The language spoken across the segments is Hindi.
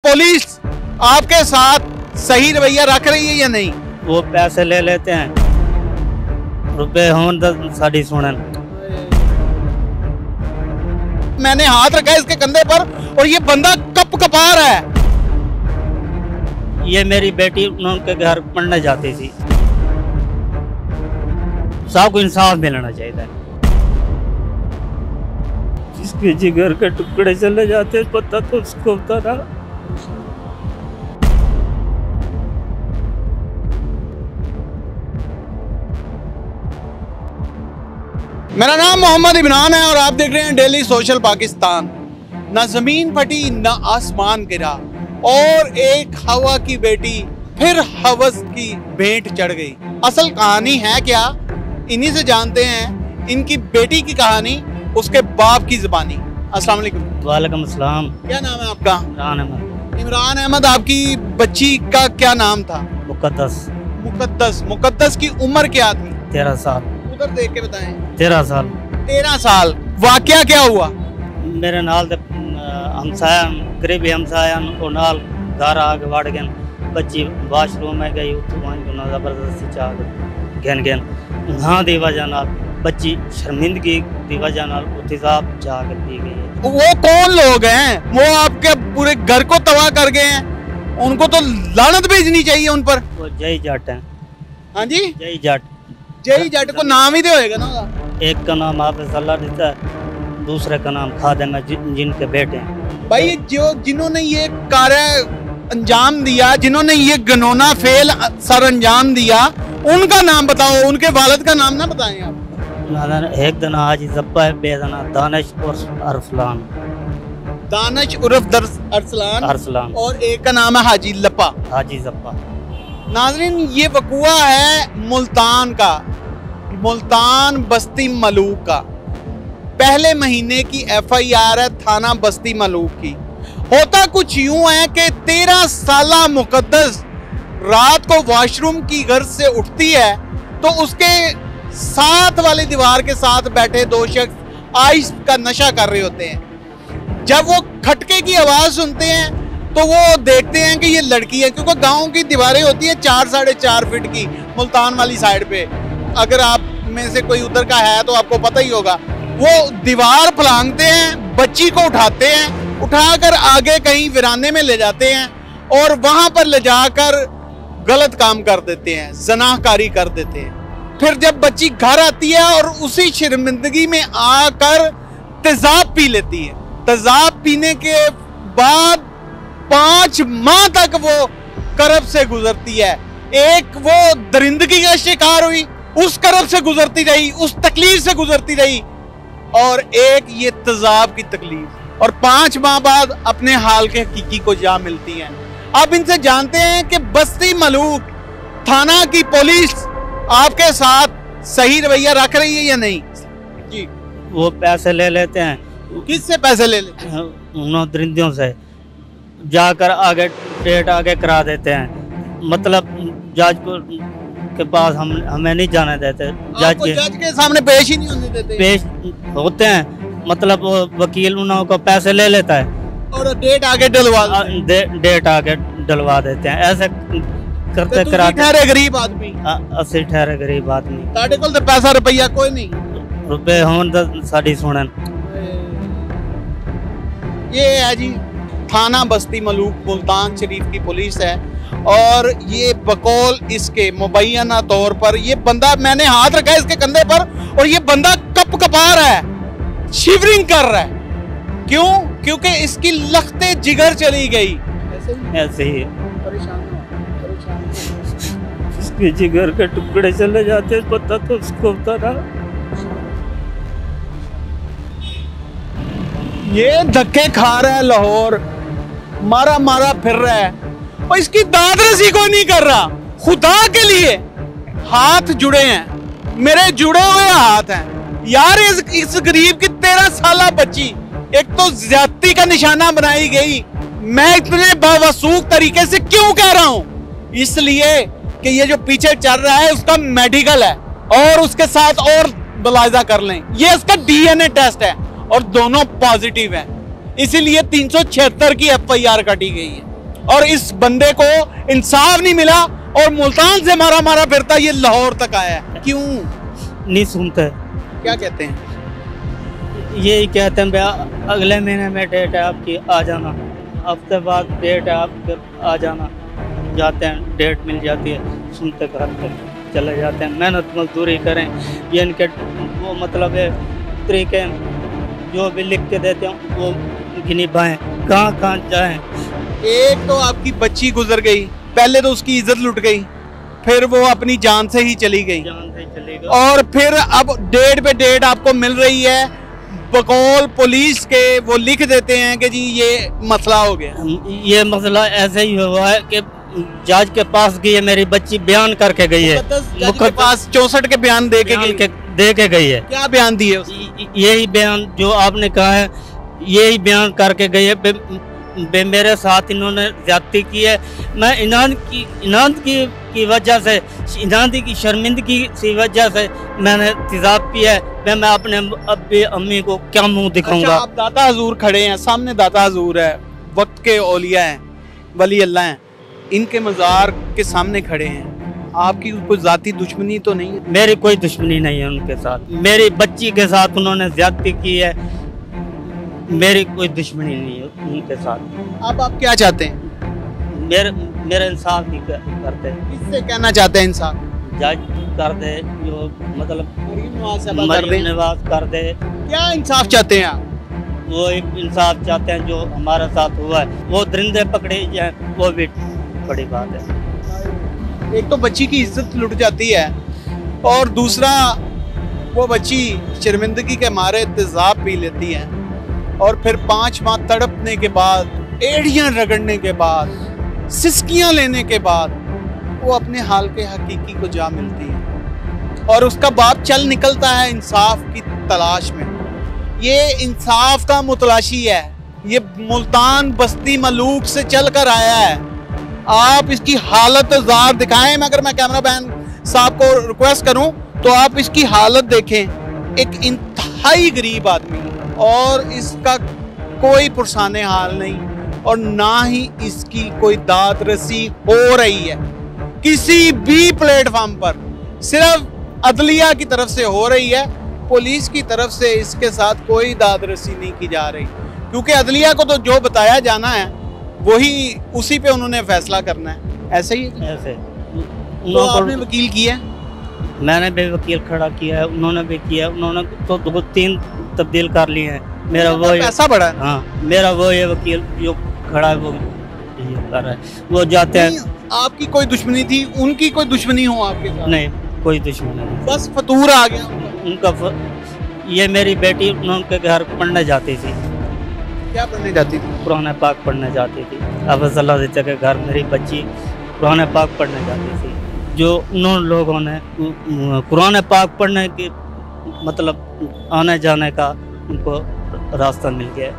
पुलिस आपके साथ सही रवैया रख रही है या नहीं? वो पैसे ले लेते हैं, रुपए हों साड़ी सुनन। मैंने हाथ रखा है इसके कंधे पर और ये बंदा कप कपा रहा है। ये मेरी बेटी उनके घर पढ़ने जाती थी। सबको इंसाफ मिलना चाहिए। जिसके जिगर के टुकड़े चले जाते पता तो उसको होता ना। मेरा नाम मोहम्मद इमरान है और आप देख रहे हैं डेली सोशल पाकिस्तान। ना जमीन फटी ना आसमान गिरा और एक हवा की बेटी फिर हवस की भेंट चढ़ गई। असल कहानी है क्या, इन्हीं से जानते हैं इनकी बेटी की कहानी, उसके बाप की जुबानी। अस्सलाम वालेकुम। वालेकुम अस्सलाम। क्या नाम है आपका? इमरान अहमद। इमरान अहमद। आपकी बच्ची का क्या नाम था? मुकद्दस। मुकद्दस। मुकद्दस की उम्र क्या थी? 13 साल। उधर देख के बताएं। 13 साल। 13 साल। वाकया क्या हुआ? मेरे नाल हमसाया करीबी हमसाया नाल घर आगे बढ़ गए। बच्ची वाशरूम में गई, जबरदस्ती चाह घेन हाँ दी वजह नाल बच्ची शर्मिंदगी की वजह नाल तेजाब जाकर पी गई है। वो कौन लोग हैं? वो आपके पूरे घर को तबाह कर गए हैं, उनको तो लानत भेजनी चाहिए उन पर। वो जय जट है। हाँ जी, जय जट। जय जट को नाम ही तो होएगा ना। एक का नाम हाफिज अल्लाह देता है, दूसरे का नाम खादिम है जिनके बेटे हैं। भाई जो जिन्होंने ये कार्य अंजाम दिया, जिन्होंने ये गनौना फेल सर अंजाम दिया, उनका नाम बताओ, उनके वालिद का नाम ना बताएं आप। एक दिन हाजी जप्पा है, बेदना दानिश और अरसलान। दानिश उर्फ अरसलान और एक का नाम है हाजी लप्पा। हाजी जप्पा। नाज़रीन, ये वकुआ है मुल्तान का, मुल्तान बस्ती मलूक का। पहले महीने की FIR है थाना बस्ती मलूक की। होता कुछ यूं है कि 13 साला मुकद्दस रात को वॉशरूम की गर्ज से उठती है तो उसके साथ वाली दीवार के साथ बैठे 2 शख्स आइस का नशा कर रहे होते हैं। जब वो खटके की आवाज सुनते हैं तो वो देखते हैं कि ये लड़की है, क्योंकि गांव की दीवारें होती है 4 साढ़े 4 फीट की मुल्तान वाली साइड पे। अगर आप में से कोई उधर का है तो आपको पता ही होगा। वो दीवार फलांगते हैं, बच्ची को उठाते हैं, उठाकर आगे कहीं वीराने में ले जाते हैं और वहां पर ले जाकर गलत काम कर देते हैं, ज़नाहकारी कर देते हैं। फिर जब बच्ची घर आती है और उसी शर्मिंदगी में आकर तेजाब पी लेती है। तेजाब पीने के बाद 5 माह तक वो करब से गुजरती है। एक वो दरिंदगी का शिकार हुई, उस करब से गुजरती रही, उस तकलीफ से गुजरती रही, और एक ये तेजाब की तकलीफ, और 5 माह बाद अपने हाल के हकीकी को जा मिलती हैं। अब इनसे जानते हैं कि बस्ती मलूक थाना की पुलिस आपके साथ सही रवैया रख रही है या नहीं? जी। वो पैसे ले लेते हैं। किससे पैसे ले लेते हैं? उन दरिंदियों से जाकर आगे डेट आगे करा देते हैं। मतलब जज को के पास हमें नहीं जाने देते। जज के सामने पेश ही नहीं होने देते। पेश होते हैं, मतलब वकील उन को पैसे ले लेता है और डेट आगे डलवा देते हैं। ऐसे करते कराते ठहरे गरीब आदमी। असली ठहरे गरीब आदमी। ताड़े कोल तो पैसा रुपया कोई नहीं। रुपए हों साड़ी सुनन। ये है जी थाना बस्ती मलूक मुल्तान शरीफ की पुलिस है और ये बकौल इसके मुबैना तौर पर ये बंदा, मैंने हाथ रखा है इसके कंधे पर और ये बंदा कप कपा रहा है, शिवरिंग कर रहा है। क्यों? क्योंकि इसकी लखते जिगर चली गई। ऐसे ही इसके जिगर के टुकड़े चले जाते पता तो उसको होता ना। ये धक्के खा रहा है, लाहौर मारा मारा फिर रहा है और इसकी दाद रसी को नहीं कर रहा। खुदा के लिए हाथ जुड़े हैं, मेरे जुड़े हुए हाथ हैं यार। इस गरीब की 13 साला बच्ची एक तो ज्यादती का निशाना बनाई गई। मैं इतने बावसूख तरीके से क्यों कह रहा हूं? इसलिए कि ये जो पीछे चल रहा है उसका मेडिकल है और उसके साथ और मुलाहिजा कर लें, ये इसका DNA टेस्ट है और दोनों पॉजिटिव हैं। इसीलिए 376 की FIR कटी गई है। और इस बंदे को इंसाफ नहीं मिला और मुल्तान से मारा मारा फिरता ये लाहौर तक आया है। क्यों नहीं सुनते? क्या कहते हैं? यही कहते हैं भैया अगले महीने में डेट है आपकी, आ जाना, हफ्ते बाद डेट है आप आ जाना। जाते हैं, डेट मिल जाती है, सुनते घर पे चले जाते हैं, मेहनत मजदूरी करें। ये इनके वो मतलब है तरीके जो भी लिख के देते हैं वो गिनी पाएँ, कहाँ कहाँ जाएँ। एक तो आपकी बच्ची गुजर गई, पहले तो उसकी इज्जत लुट गई, फिर वो अपनी जान से ही चली गई, और फिर अब डेट पे डेट आपको मिल रही है, बकौल पुलिस के वो लिख देते हैं कि जी ये मसला हो गया। ये मसला ऐसे ही हुआ है कि जज के पास गई है, मेरी बच्ची बयान करके गई है, जज के पास 64 के बयान दे के गई है। क्या बयान दिए? यही बयान जो आपने कहा है, यही बयान करके गई है। मेरे साथ इन्होंने ज्यादती की है। मैं इनाद की वजह से, इनाद की शर्मिंदगी की वजह से मैंने तेजाब किया है। मैं अपने अब्बे अम्मी को क्या मुंह दिखाऊंगा? अच्छा, आप दाता हजूर खड़े हैं, सामने दाता हजूर है, वक्त के औलिया हैं, वली अल्लाह हैं, इनके मज़ार के सामने खड़े हैं, आपकी कोई जाती दुश्मनी तो नहीं है? मेरी कोई दुश्मनी नहीं है उनके साथ। मेरी बच्ची के साथ उन्होंने ज्यादती की है, मेरी कोई दुश्मनी नहीं है उनके साथ। अब आप क्या चाहते हैं? मेरे इंसाफ ही करते हैं। किससे कहना चाहते हैं इंसाफ? जज कर दे, जो मतलब मरीम नवाज कर दे। क्या इंसाफ चाहते हैं आप? वो एक इंसाफ चाहते हैं जो हमारे साथ हुआ है, वो दरिंदे पकड़े जाए, वो भी बड़ी बात है। एक तो बच्ची की इज्जत लुट जाती है, और दूसरा वो बच्ची शर्मिंदगी के मारे तेजाब पी लेती है, और फिर 5 माह तड़पने के बाद, एड़ियां रगड़ने के बाद, सिसकियां लेने के बाद वो अपने हाल के हकीकी को जा मिलती है, और उसका बाप चल निकलता है इंसाफ की तलाश में। ये इंसाफ का मुतलाशी है, ये मुल्तान बस्ती मलूक से चल कर आया है। आप इसकी हालत ज़ार दिखाएं। अगर मैं कैमरा मैन साहब को रिक्वेस्ट करूं तो आप इसकी हालत देखें। एक इंतहाई गरीब आदमी है, और इसका कोई पुरसाने हाल नहीं, और ना ही इसकी कोई दाद रसी हो रही है किसी भी प्लेटफॉर्म पर। सिर्फ अदलिया की तरफ से हो रही है, पुलिस की तरफ से इसके साथ कोई दाद रसी नहीं की जा रही, क्योंकि अदलिया को तो जो बताया जाना है वही उसी पे उन्होंने फैसला करना है। ऐसे ही ऐसे तो आपने वकील किया? मैंने भी वकील खड़ा किया है, उन्होंने भी किया है। उन्होंने तो 2-3 तब्दील कर लिए हैं। मेरा वो पैसा बड़ा है। हाँ, मेरा वो ये वकील जो खड़ा है वो कर रहा है, वो जाते हैं। आपकी कोई दुश्मनी थी, उनकी कोई दुश्मनी हो आपके साथ? नहीं, कोई दुश्मनी नहीं, बस फतूर आ गया उनका। ये मेरी बेटी उनके घर पढ़ने जाती थी। क्या पढ़ने जाती थी? कुरान पाक पढ़ने जाती थी। अफजल्ला के घर मेरी बच्ची कुरान पाक पढ़ने जाती थी। जो उन लोगों ने कुरान पाक पढ़ने के मतलब आने जाने का उनको रास्ता मिल गया।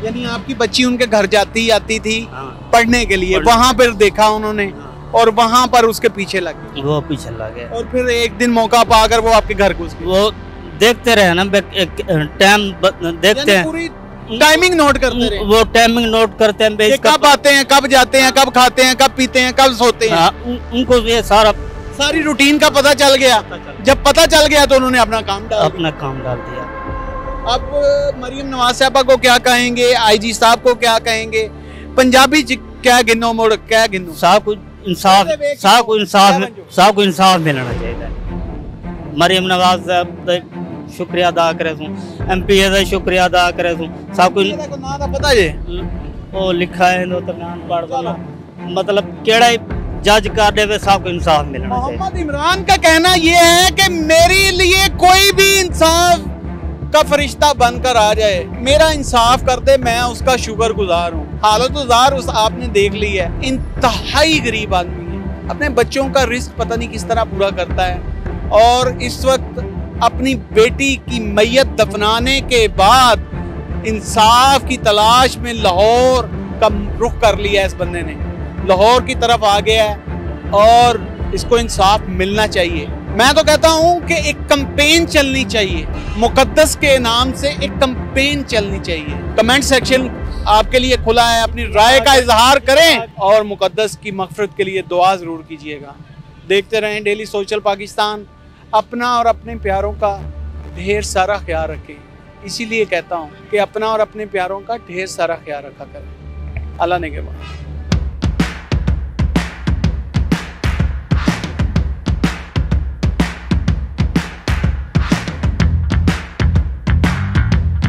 यानी आपकी बच्ची उनके घर जाती आती थी हाँ, पढ़ने के लिए, वहाँ पर देखा उन्होंने, हाँ, और वहाँ पर उसके पीछे लग गए। वो पीछे लग गए, और फिर एक दिन मौका पाकर वो आपके घर घुस गए। वो देखते रहे ना, टाइम देखते हैं, पूरी टाइमिंग नोट करते रहे। वो टाइमिंग नोट करते हैं, कब आते हैं, कब जाते हैं, कब खाते हैं, कब पीते हैं, कब सोते हैं। उनको ये सारी रूटीन का पता चल गया। जब पता चल गया तो उन्होंने अपना काम डाल दिया। अब मरीम नवाज साहबा को क्या कहेंगे, आईजी साहब को क्या कहेंगे, पंजाबी क्या गिनो मोड़ क्या गिनो? साहब को इंसाफ मिलना चाहिए। मरीम नवाज साहब शुक्रिया अदा करे सूं, MP का शुक्रिया अदा करे सूं। साहब को ना पता है वो लिखा है तो पढ़ मतलब केड़ा जज कर दे, साहब को इंसाफ मिलना चाहिए। मोहम्मद इमरान का कहना ये है कि मेरे लिए कोई भी इंसाफ का फरिश्ता बनकर आ जाए, मेरा इंसाफ कर दे, मैं उसका शुक्रगुजार हूँ। हालत जार उस आपने देख ली है। इंतहाई गरीब आदमी है, अपने बच्चों का रिस्क पता नहीं किस तरह पूरा करता है, और इस वक्त अपनी बेटी की मैयत दफनाने के बाद इंसाफ की तलाश में लाहौर का रुख कर लिया है। इस बंदे ने लाहौर की तरफ आ गया है, और इसको इंसाफ मिलना चाहिए। मैं तो कहता हूं कि एक कैंपेन चलनी चाहिए, मुकद्दस के नाम से एक कैंपेन चलनी चाहिए। कमेंट सेक्शन आपके लिए खुला है, अपनी राय का इजहार करें और मुकद्दस की मग़फ़िरत के लिए दुआ ज़रूर कीजिएगा। देखते रहें डेली सोशल पाकिस्तान। अपना और अपने प्यारों का ढेर सारा ख्याल रखें। इसीलिए कहता हूँ कि अपना और अपने प्यारों का ढेर सारा ख्याल रखा करें। अल्लाह ने के बाद।